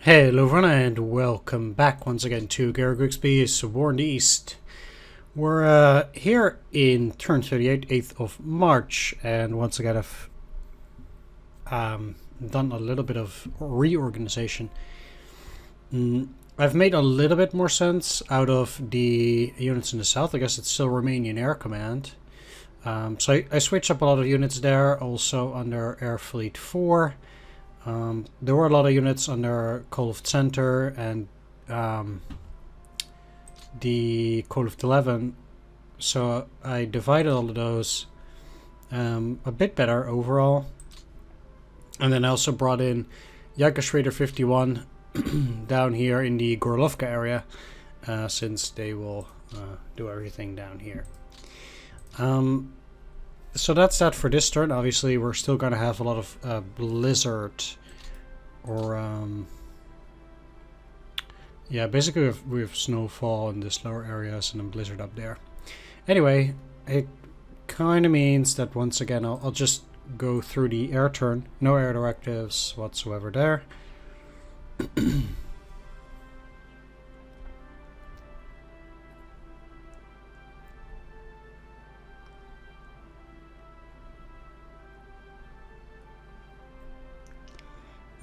Hello everyone and welcome back once again to Gary Grigsby's War in the East. We're here in turn 38, 8th of March, and once again I've done a little bit of reorganization. I've made a little bit more sense out of the units in the south. I guess it's still Romanian Air Command. So I switched up a lot of units there, also under Air Fleet 4. There were a lot of units under Kolft Center and the Kolft 11, so I divided all of those a bit better overall. And then I also brought in Jägerschreder 51 down here in the Gorlovka area, since they will do everything down here. So that's that for this turn. Obviously, we're still going to have a lot of blizzard, or yeah, basically we have snowfall in the lower areas and then blizzard up there. Anyway, it kind of means that once again I'll just go through the air turn. No air directives whatsoever there.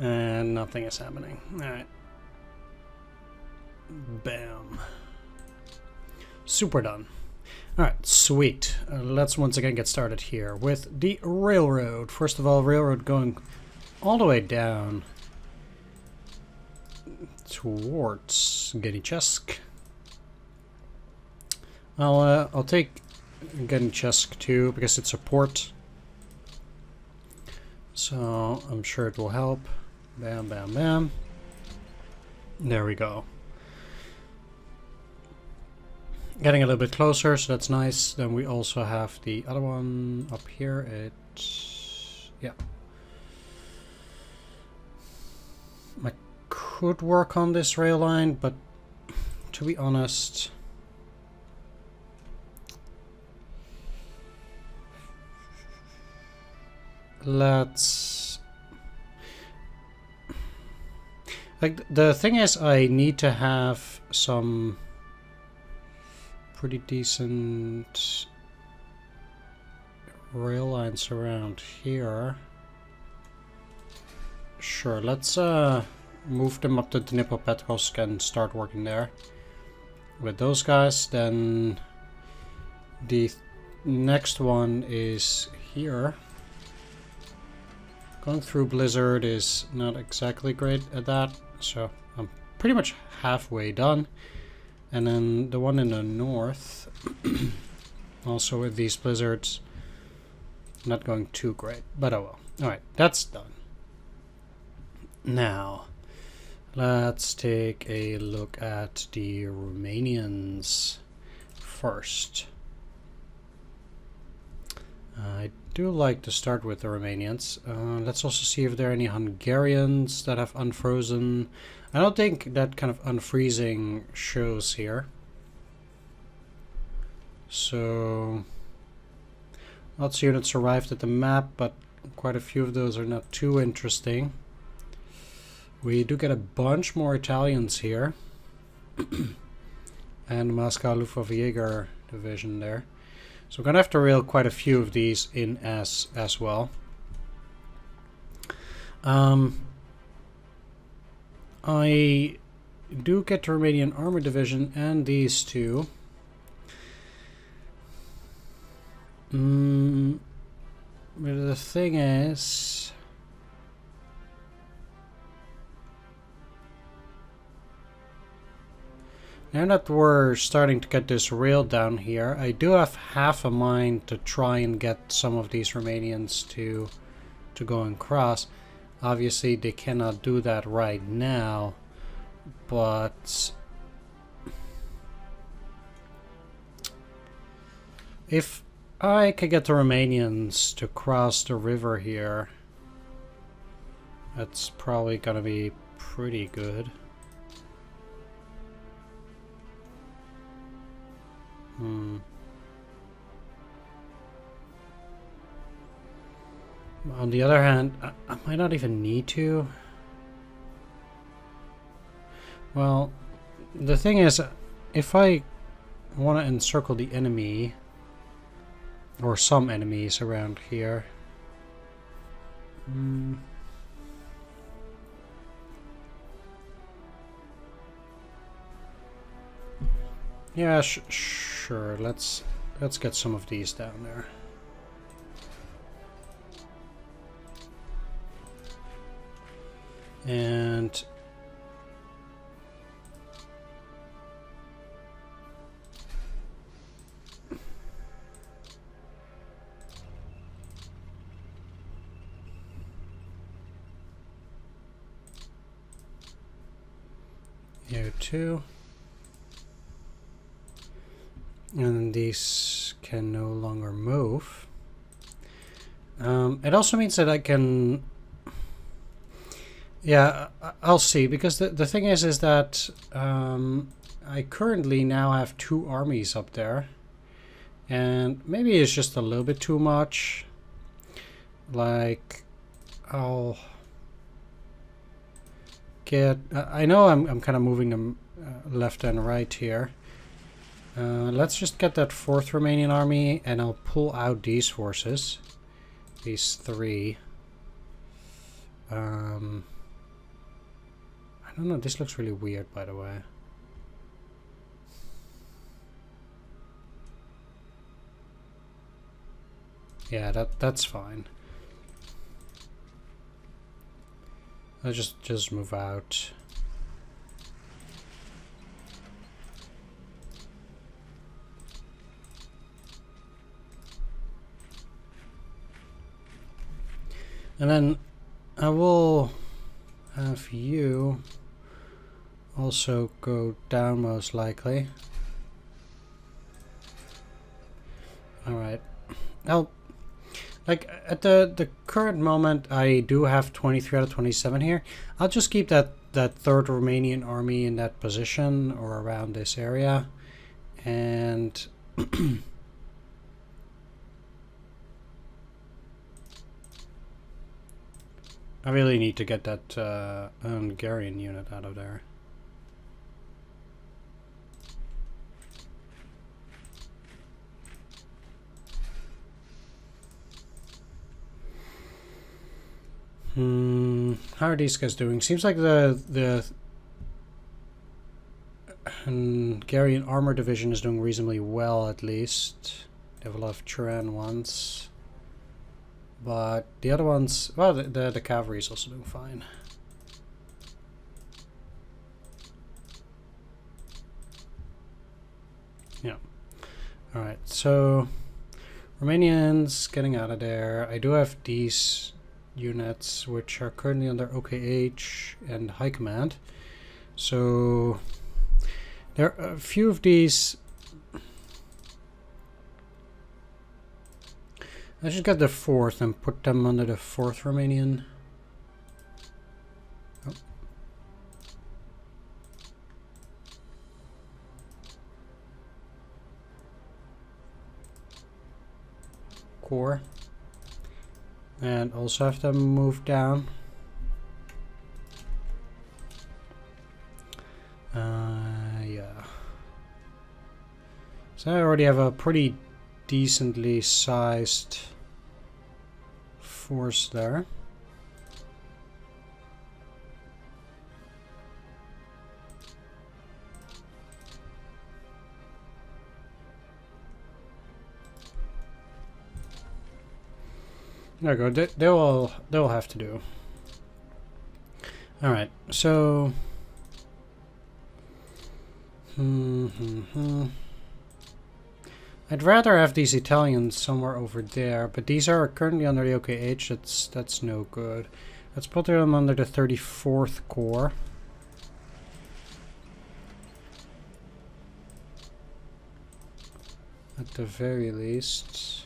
And nothing is happening. Alright. Bam. Super done. Alright, sweet. Let's once again get started here with the railroad. First of all, railroad going all the way down towards Battaisque. I'll take Battaisque too, because it's a port. So I'm sure it will help. Bam, bam, bam. There we go. Getting a little bit closer, so that's nice. Then we also have the other one up here. Yeah. I could work on this rail line, but to be honest, let's... Like, the thing is, I need to have some pretty decent rail lines around here. Sure, let's move them up to Dnipropetrovsk and start working there with those guys. Then the next one is here. Going through blizzard is not exactly great at that, so I'm pretty much halfway done. And then the one in the north, also with these blizzards, not going too great, but oh well. Alright, that's done. Now, let's take a look at the Romanians first. I do like to start with the Romanians. Let's also see if there are any Hungarians that have unfrozen. I don't think that kind of unfreezing shows here. So lots of units arrived at the map, but quite a few of those are not too interesting. We do get a bunch more Italians here. And Moscow Luftwaffe Division there. So we're going to have to rail quite a few of these in as well. I do get the Romanian Armor Division and these two. But the thing is... now that we're starting to get this rail down here, I do have half a mind to try and get some of these Romanians to go and cross. Obviously they cannot do that right now, but if I could get the Romanians to cross the river here, that's probably gonna be pretty good. On the other hand, I might not even need to. Well, the thing is, if I want to encircle the enemy, or some enemies around here... Yeah, sure. Let's get some of these down there. And here too. And these can no longer move. It also means that I can... Yeah, I'll see, because the thing is that I currently now have 2 armies up there. And maybe it's just a little bit too much. Like, I'll get... I know I'm kind of moving them left and right here. Let's just get that 4th Romanian army, and I'll pull out these forces. These 3. I don't know, this looks really weird, by the way. Yeah, that's fine. I'll just move out. And then I will have you also go down, most likely. Alright. Now, like, at the current moment, I do have 23 out of 27 here. I'll just keep that 3rd Romanian army in that position, or around this area. And... I really need to get that Hungarian unit out of there. How are these guys doing? Seems like the Hungarian Armor Division is doing reasonably well, at least. They have a lot of Turan ones. But the other ones, well, the cavalry is also doing fine. Yeah. Alright, so Romanians getting out of there. I do have these units which are currently under OKH and High Command. So there are a few of these. I just got the 4th and put them under the 4th Romanian. Oh. Corps. And also have them move down. Yeah. So I already have a pretty decently sized force there. There we go. They'll have to do. All right. So. I'd rather have these Italians somewhere over there, but these are currently under the OKH. That's no good. Let's put them under the 34th Corps. At the very least.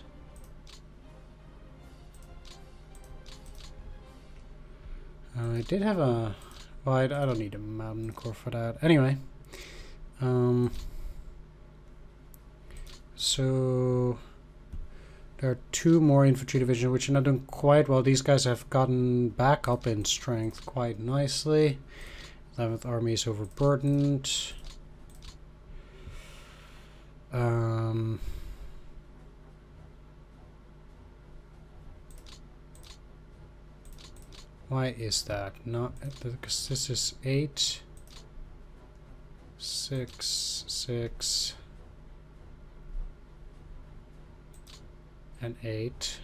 I did have a... Well, I don't need a mountain corps for that. Anyway. So... There are 2 more infantry division which are not doing quite well. These guys have gotten back up in strength quite nicely. 11th Army is overburdened. Why is that? Not because this is 8, 6, 6, and 8.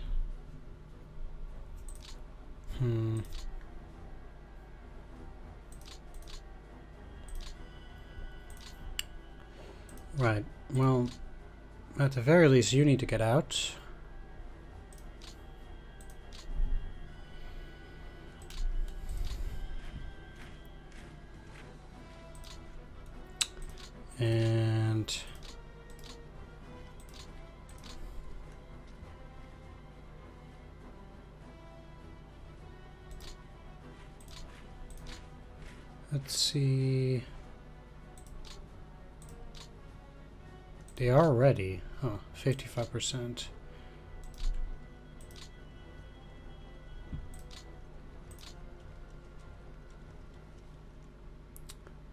Right. Well, at the very least, you need to get out. And let's see. They are ready. Huh, 55%.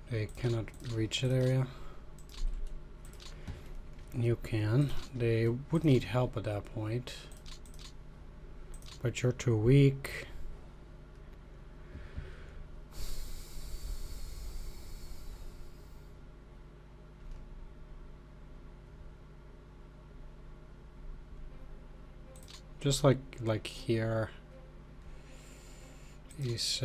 They cannot reach that area. You can. They would need help at that point. But you're too weak. Just like here. These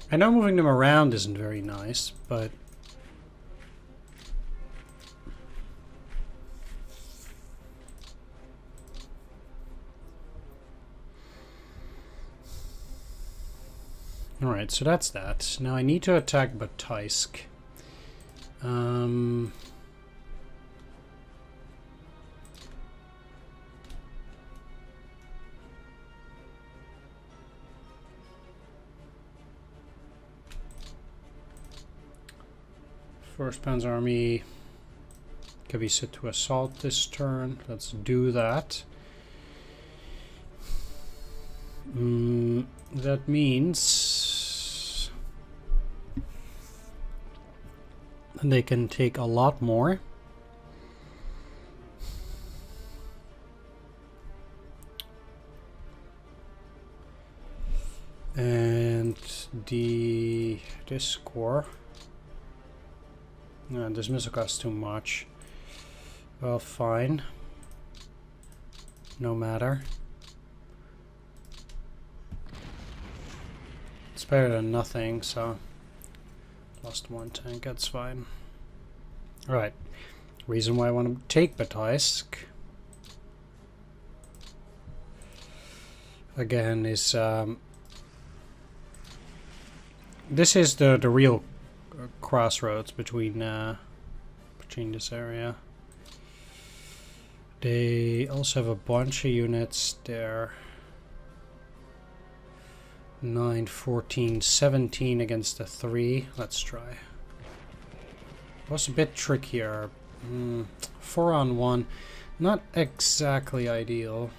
I know moving them around isn't very nice, but alright, so that's that. Now I need to attack Battaisque. First Panzer Army can be set to assault this turn. Let's do that. That means they can take a lot more. And this core. No, this missile costs too much. Well, fine. No matter. It's better than nothing, so lost one tank, that's fine. Alright. Reason why I want to take Battaisque again is this is the real crossroads between this area. They also have a bunch of units there. 9, 14, 17 against the 3. Let's try. Was a bit trickier. 4 on 1. Not exactly ideal.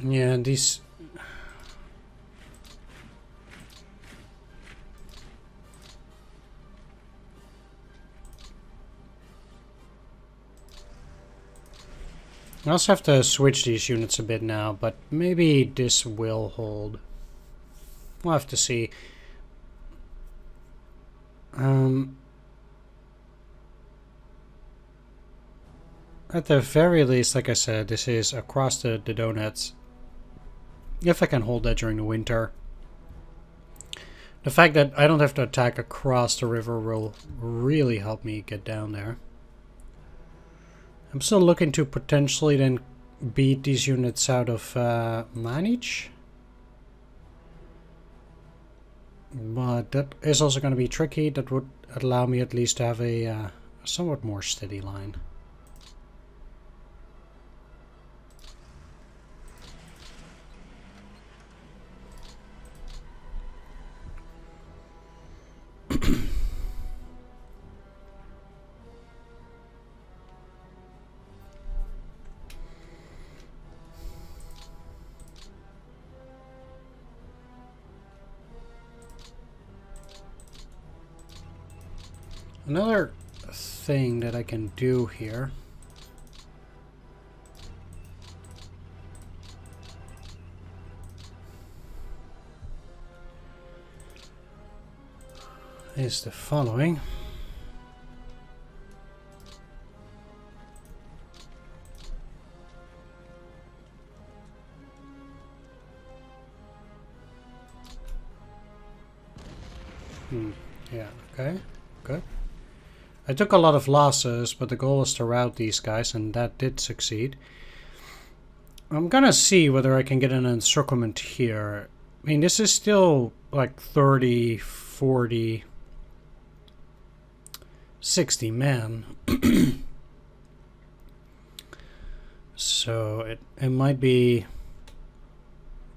Yeah, these... I also have to switch these units a bit now, but maybe this will hold. We'll have to see. At the very least, like I said, this is across the donuts. If I can hold that during the winter. The fact that I don't have to attack across the river will really help me get down there. I'm still looking to potentially then beat these units out of Manich. But that is also going to be tricky. That would allow me at least to have a somewhat more steady line. Another thing that I can do here is the following. Yeah, okay, good. I took a lot of losses, but the goal was to rout these guys, and that did succeed. I'm gonna see whether I can get an encirclement here. I mean, this is still like 30, 40, 60 men. So it might be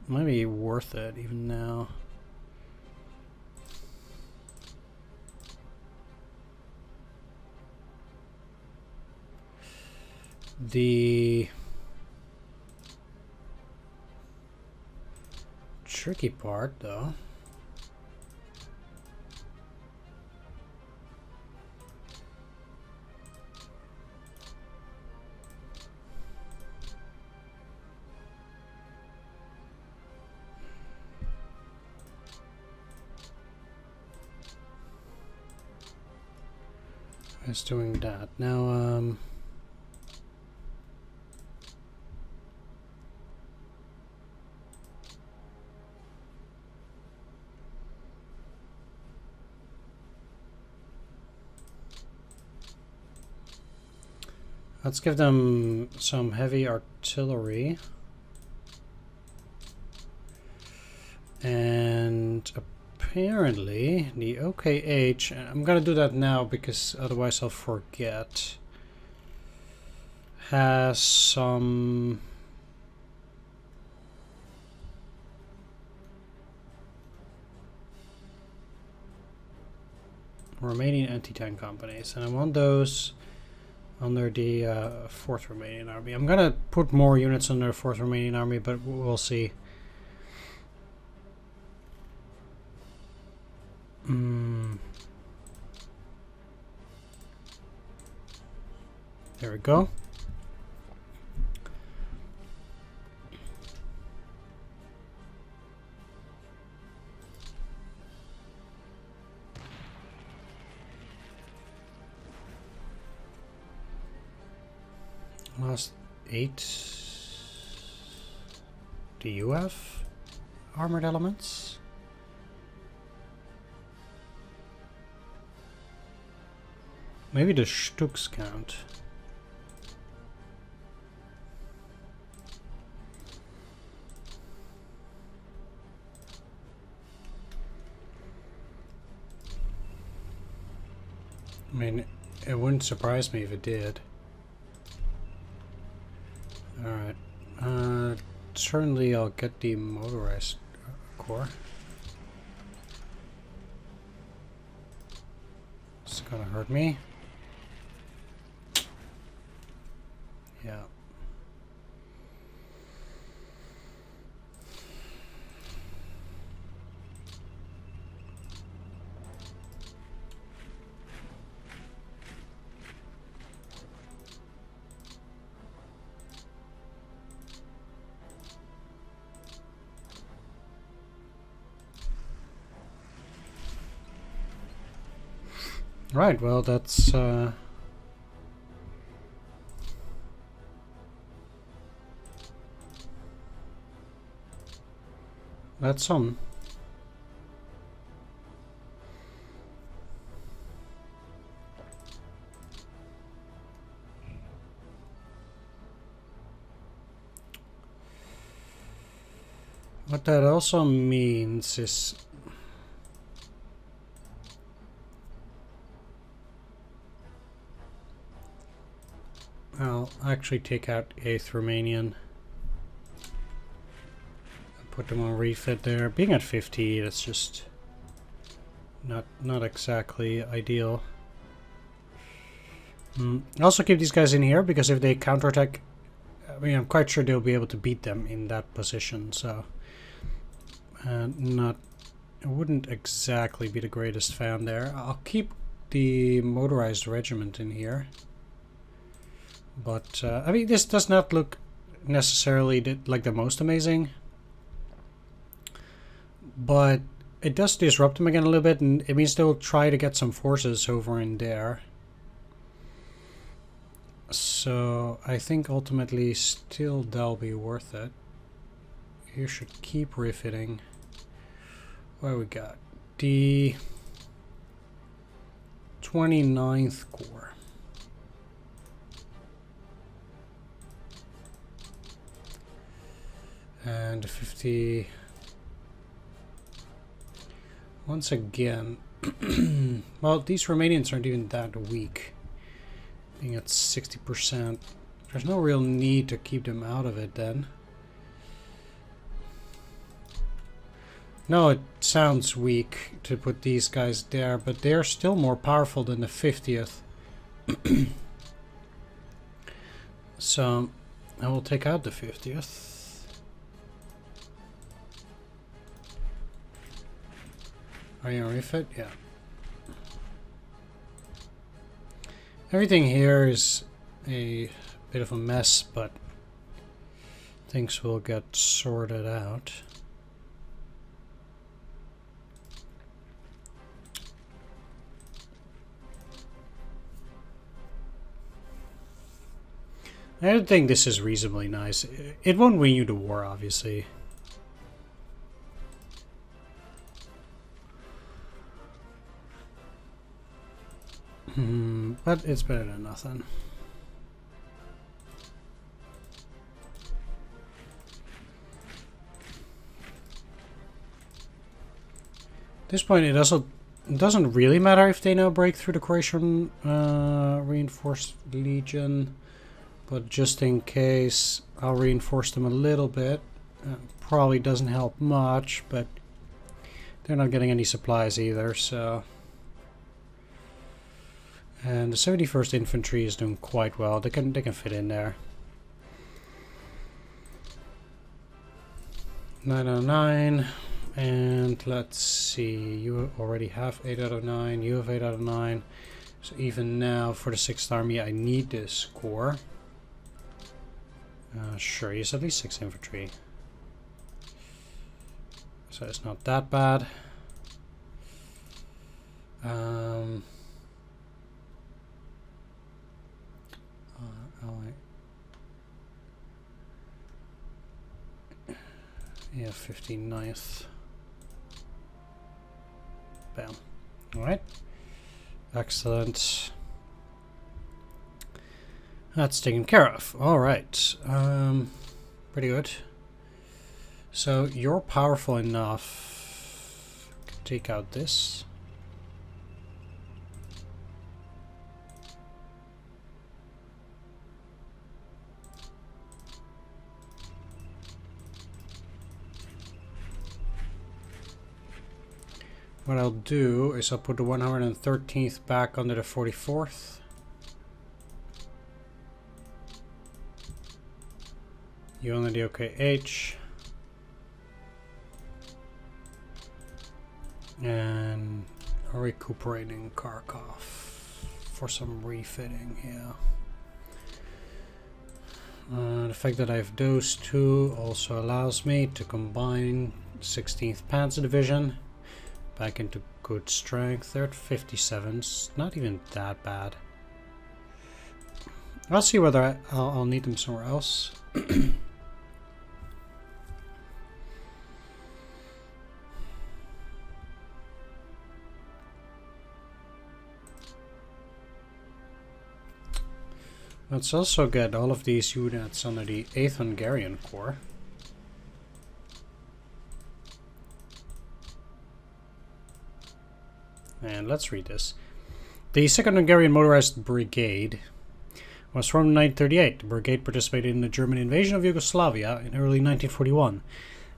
worth it even now. The tricky part, though, is doing that. Now, let's give them some heavy artillery. And apparently the OKH, I'm gonna do that now because otherwise I'll forget, has some Romanian anti-tank companies, and I want those under the 4th Romanian Army. I'm gonna put more units under the 4th Romanian Army, but we'll see. There we go. Last 8. Do you have armored elements? Maybe the Stuks count. I mean, it wouldn't surprise me if it did. Alright. Certainly I'll get the motorized corps. It's gonna hurt me. Yeah. Right, well, that's some. What that also means is I'll actually take out 8th Romanian. Put them on refit there. Being at 50, that's just not exactly ideal. Also keep these guys in here because if they counterattack, I mean, I'm quite sure they'll be able to beat them in that position. So, I wouldn't exactly be the greatest fan there. I'll keep the Motorized regiment in here. But, I mean, this does not look necessarily like the most amazing. But it does disrupt them again a little bit, and it means they'll try to get some forces over in there. So, I think ultimately still that'll be worth it. You should keep refitting. What we got? The 29th Corps. And 50. Once again, well, these Romanians aren't even that weak. Being at 60%, there's no real need to keep them out of it then. No, it sounds weak to put these guys there, but they're still more powerful than the 50th. So, I will take out the 50th. Are you on refit? Yeah. Everything here is a bit of a mess, but things will get sorted out. I think this is reasonably nice. It won't win you the war, obviously. But it's better than nothing. At this point, it also doesn't really matter if they now break through the Croatian reinforced legion, but just in case, I'll reinforce them a little bit. Probably doesn't help much, but they're not getting any supplies either, so. And the 71st Infantry is doing quite well. They can fit in there. 909, and let's see. You already have 8 out of 9. You have 8 out of 9. So even now for the 6th Army, I need this corps. Sure, he's at least 6 infantry, so it's not that bad. Yeah, 59th. Bam. Alright. Excellent. That's taken care of. Alright. Pretty good. So you're powerful enough to take out this. What I'll do is I'll put the 113th back under the 44th. You only the OKH. And recuperating Kharkov for some refitting, yeah. The fact that I have those two also allows me to combine 16th Panzer Division back into good strength. They're at 57s, not even that bad. I'll see whether I'll need them somewhere else. Let's also get all of these units under the 8th Hungarian Corps. and let's read this. The 2nd Hungarian Motorized Brigade was formed in 1938. The brigade participated in the German invasion of Yugoslavia in early 1941.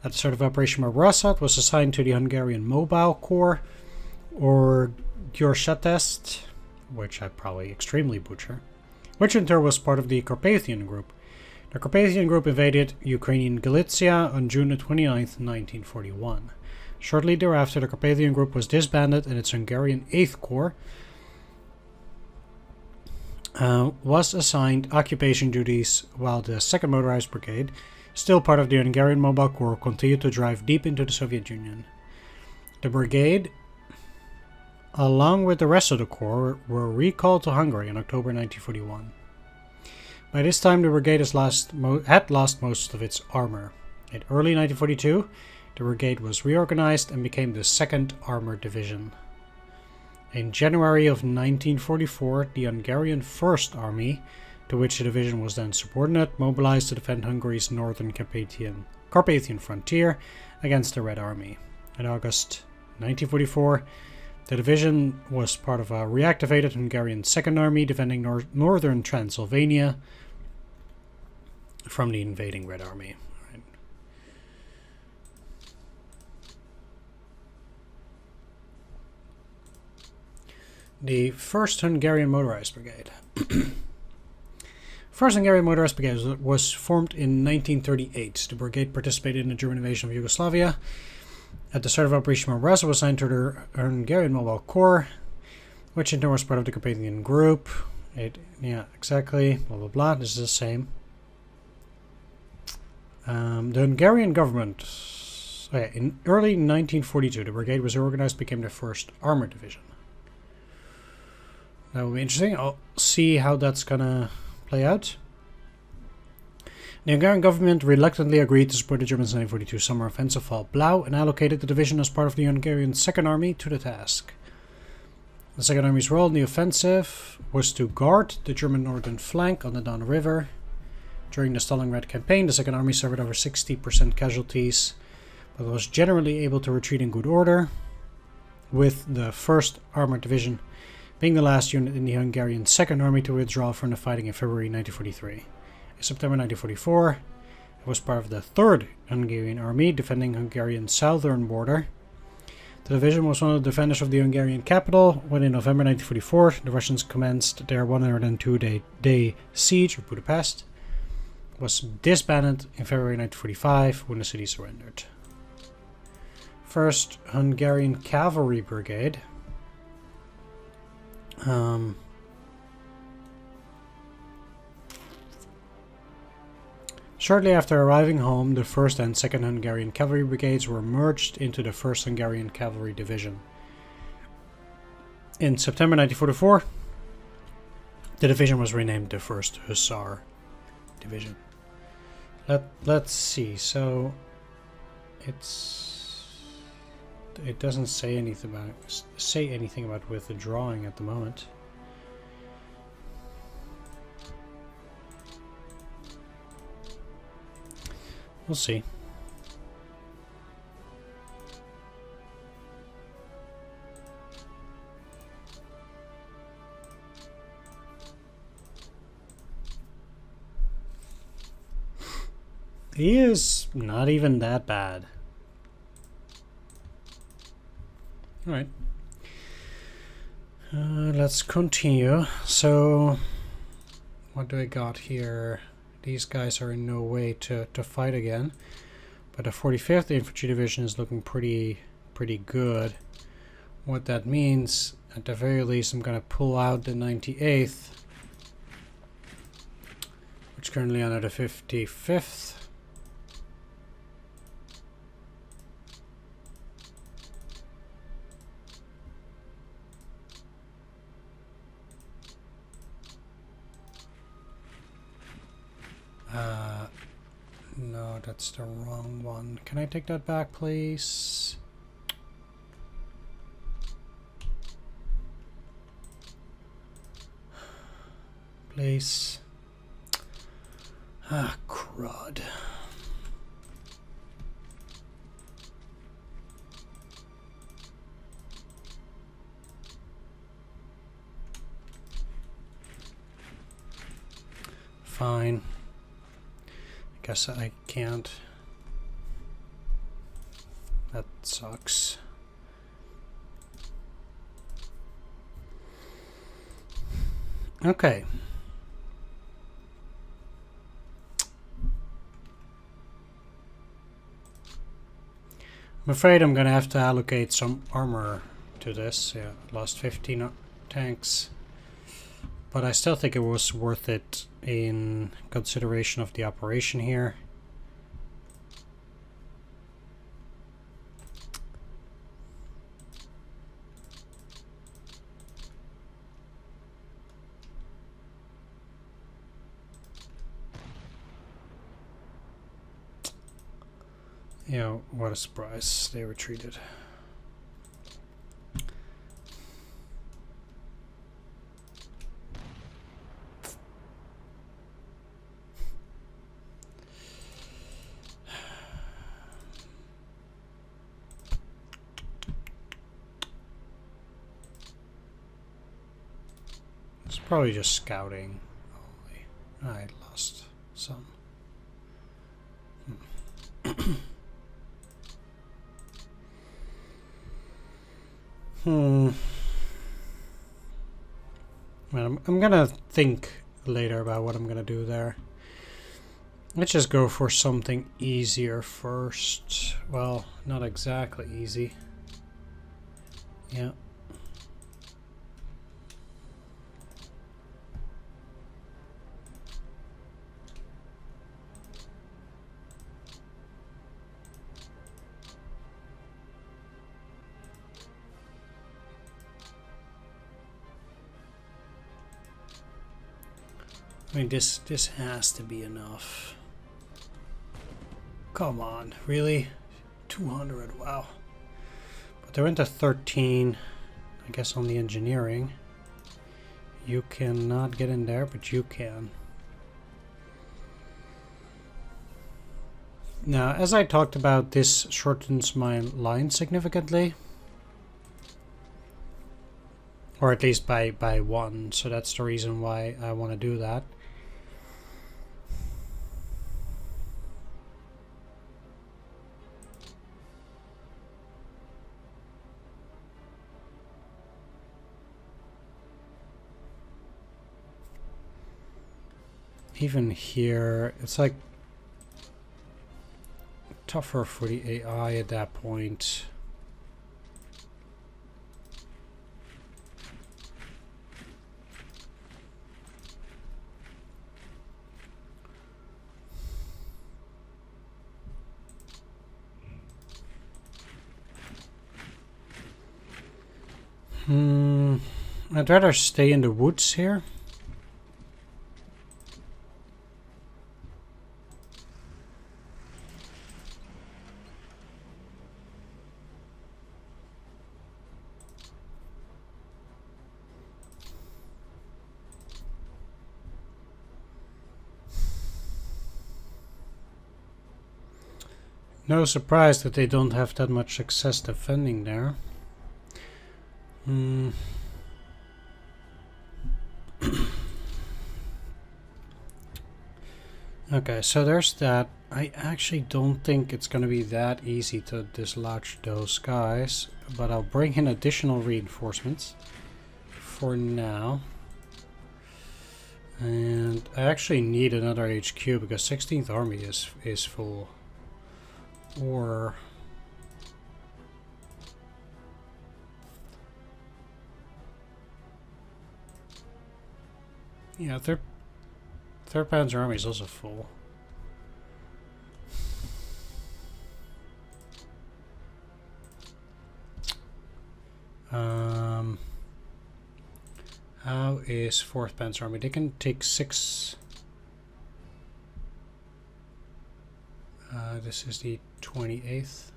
At the start of Operation Barbarossa, it was assigned to the Hungarian Mobile Corps, or Gyorsattest, which I probably extremely butcher, which in turn was part of the Carpathian Group. The Carpathian Group invaded Ukrainian Galicia on June 29, 1941. Shortly thereafter, the Carpathian Group was disbanded and its Hungarian 8th Corps was assigned occupation duties, while the 2nd Motorized Brigade, still part of the Hungarian Mobile Corps, continued to drive deep into the Soviet Union. The brigade, along with the rest of the Corps, were recalled to Hungary in October 1941. By this time, the brigade had lost most of its armor. In early 1942, the brigade was reorganized and became the 2nd Armored Division. In January of 1944, the Hungarian First Army, to which the division was then subordinate, mobilized to defend Hungary's northern Carpathian frontier against the Red Army. In August 1944, the division was part of a reactivated Hungarian Second Army defending northern Transylvania from the invading Red Army. Right. The 1st Hungarian Motorized Brigade. 1st Hungarian Motorized Brigade was formed in 1938. The brigade participated in the German invasion of Yugoslavia. At the start of Operation Barbarossa, was assigned to the Hungarian Mobile Corps, which in turn was part of the Carpathian Group. Yeah, exactly. Blah blah blah. This is the same. The Hungarian government. In early 1942, the brigade was reorganized and became the 1st Armored Division. That will be interesting. I'll see how that's gonna play out. The Hungarian government reluctantly agreed to support the Germans' 1942 summer offensive Fall Blau and allocated the division as part of the Hungarian Second Army to the task. The Second Army's role in the offensive was to guard the German northern flank on the Don River. During the Stalingrad campaign, the Second Army suffered over 60% casualties, but was generally able to retreat in good order, with the 1st Armored Division being the last unit in the Hungarian Second Army to withdraw from the fighting in February 1943. In September 1944, it was part of the 3rd Hungarian Army defending Hungarian southern border. The division was one of the defenders of the Hungarian capital when in November 1944 the Russians commenced their 102-day siege of Budapest. It was disbanded in February 1945 when the city surrendered. 1st Hungarian Cavalry Brigade. Shortly after arriving home, the 1st and 2nd Hungarian Cavalry Brigades were merged into the 1st Hungarian Cavalry Division. In September 1944, the division was renamed the 1st Hussar Division. Let's see. So it doesn't say anything about withdrawing at the moment. We'll see. He is not even that bad. Alright. Let's continue. So, what do I got here? These guys are in no way to fight again. But the 45th Infantry Division is looking pretty good. What that means, at the very least, I'm going to pull out the 98th, which is currently under the 55th. No, that's the wrong one. Can I take that back, please? Please. Ah, crud. fine. I guess I can't. That sucks. Okay. I'm afraid I'm gonna have to allocate some armor to this. Yeah, lost 15 tanks. But I still think it was worth it in consideration of the operation here. Yeah, what a surprise. They retreated. It's probably just scouting. Only. I lost some. Well, I'm gonna think later about what I'm gonna do there. Let's just go for something easier first. Well, not exactly easy. Yeah. I mean, this has to be enough. Come on, really? 200, wow. But they're into 13, I guess, on the engineering. You cannot get in there, but you can. Now, as I talked about, this shortens my line significantly. Or at least by 1, so that's the reason why I want to do that. Even here, it's like tougher for the AI at that point. I'd rather stay in the woods here. No surprise that they don't have that much success defending there. Okay, so there's that. I actually don't think it's going to be that easy to dislodge those guys, but I'll bring in additional reinforcements for now. And I actually need another HQ because 16th Army is full. Or yeah, third Panzer Army is also full. How is 4th Panzer Army? They can take 6. This is the 28th.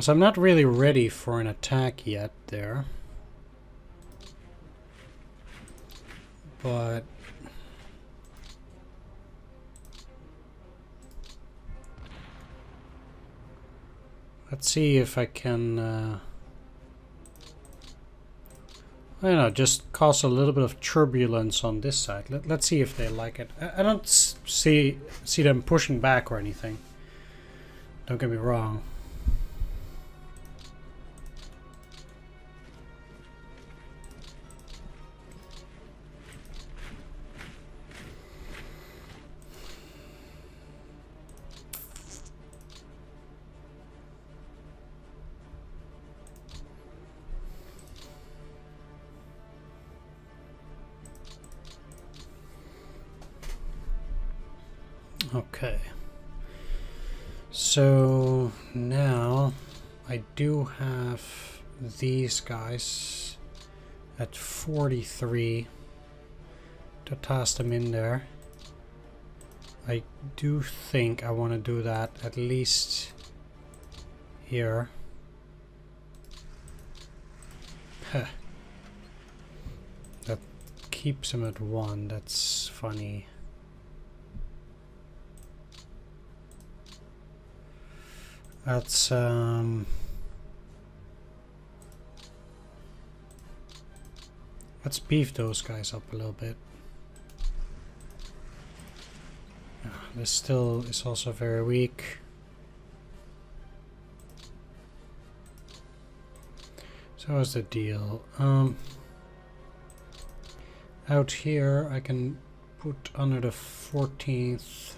So I'm not really ready for an attack yet there. But let's see if I can, I don't know, just cause a little bit of turbulence on this side. Let's see if they like it. I don't see them pushing back or anything. Don't get me wrong. Okay. So now I do have these guys at 43 to toss them in there. I do think I want to do that at least here. Huh. That keeps them at 1. That's funny. Let's beef those guys up a little bit. This still is also very weak. So what's the deal? Out here I can put under the 14th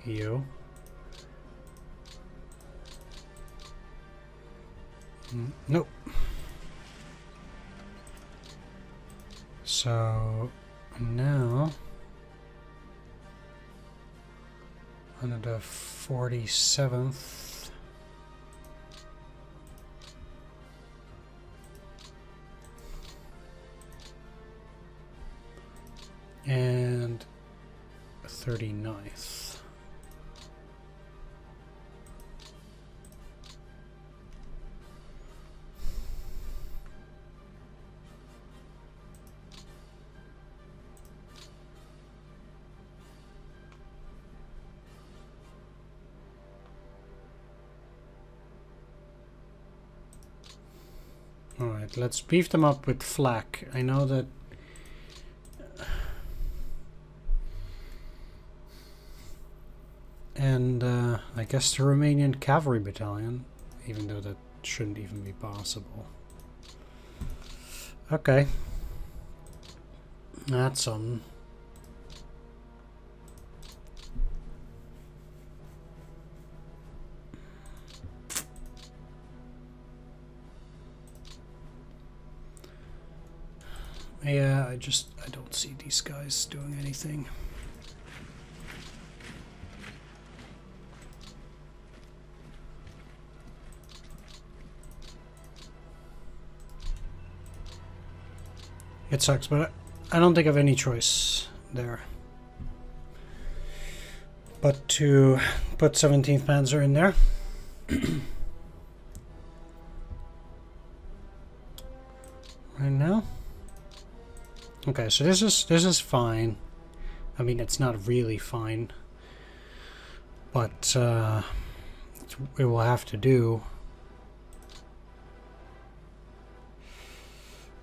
EU. Nope. So now under the 47th and 39th. Alright, let's beef them up with flak. I know that and I guess the Romanian cavalry battalion, even though that shouldn't even be possible. Okay. That's something. Yeah, I don't see these guys doing anything. It sucks, but I don't think I have any choice there. But to put 17th Panzer in there. Right now. Okay, so this is fine. I mean, it's not really fine, but it will have to do.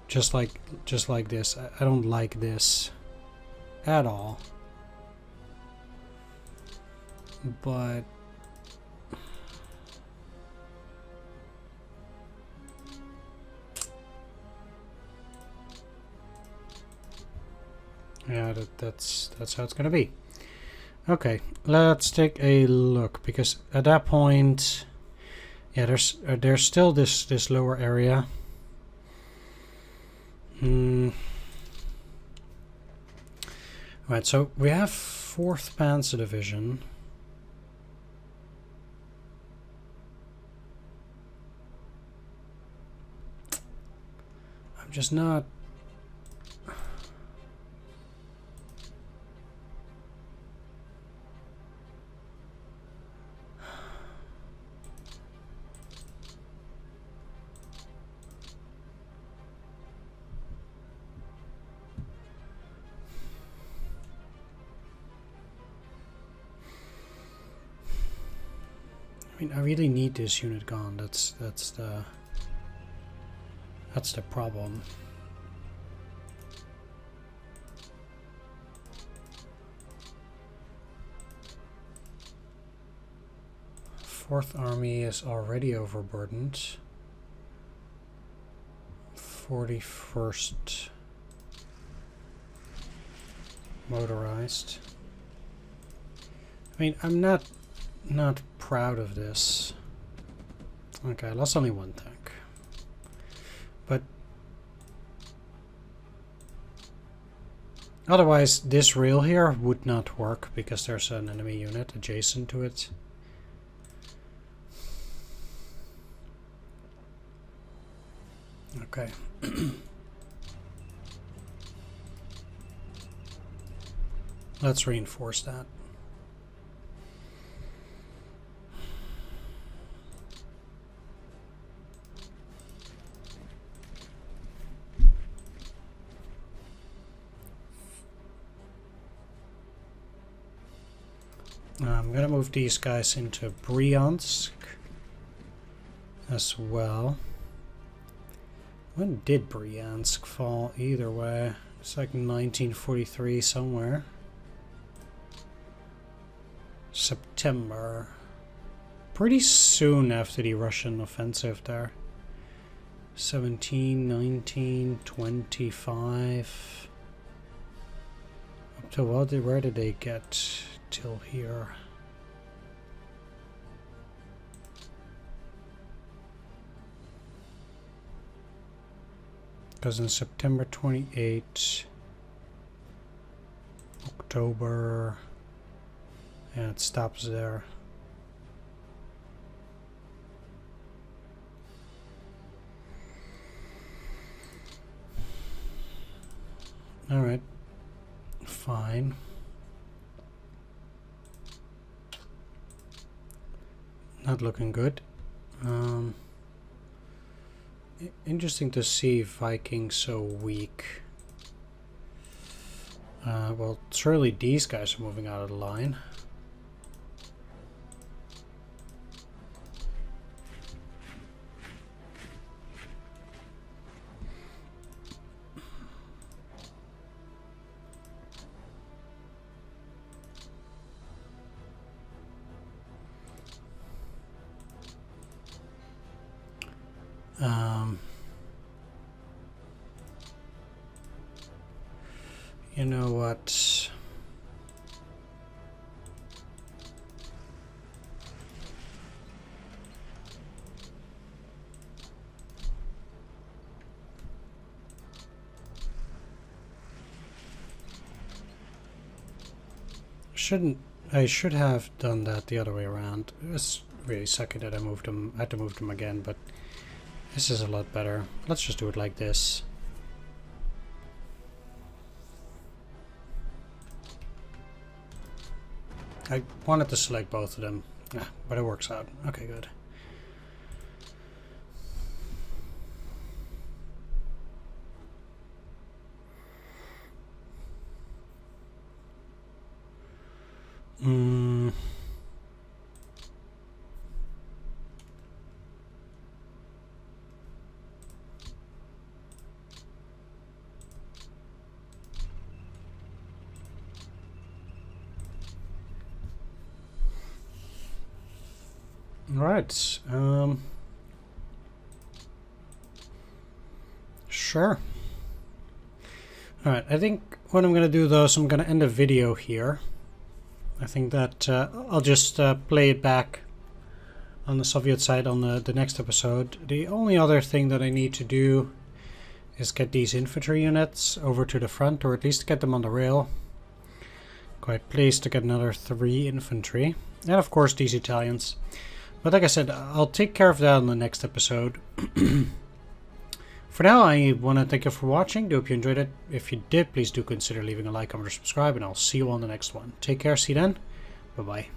Just like this. I don't like this at all. But yeah, that's how it's gonna be. Okay, let's take a look, because at that point, yeah, there's still this lower area. Right, so we have 4th Panzer Division. I'm just not. I mean, I really need this unit gone. That's the problem. Fourth Army is already overburdened. 41st Motorized. I mean, I'm not proud of this. Okay, I lost only one tank. But otherwise, this rail here would not work because there's an enemy unit adjacent to it. Okay. Let's reinforce that. I'm gonna move these guys into Bryansk as well. When did Bryansk fall? Either way, it's like 1943 somewhere. September. Pretty soon after the Russian offensive there. 17, 19, 25. Up to where did they get till here? Because in September 28, October, and it stops there. All right, fine. Not looking good. Interesting to see Vikings so weak. Well, surely these guys are moving out of the line. You know what? I should have done that the other way around. It was really sucky that I moved them. I had to move them again, but this is a lot better. Let's just do it like this. I wanted to select both of them, but it works out. Okay, good. Right. Sure. Alright, I think what I'm going to do though is I'm going to end the video here. I think that I'll just play it back on the Soviet side on the next episode. The only other thing that I need to do is get these infantry units over to the front, or at least get them on the rail. Quite pleased to get another 3 infantry. And of course these Italians. But like I said, I'll take care of that in the next episode. For now, I want to thank you for watching. I hope you enjoyed it. If you did, please do consider leaving a like, comment, or subscribe, and I'll see you on the next one. Take care. See you then. Bye-bye.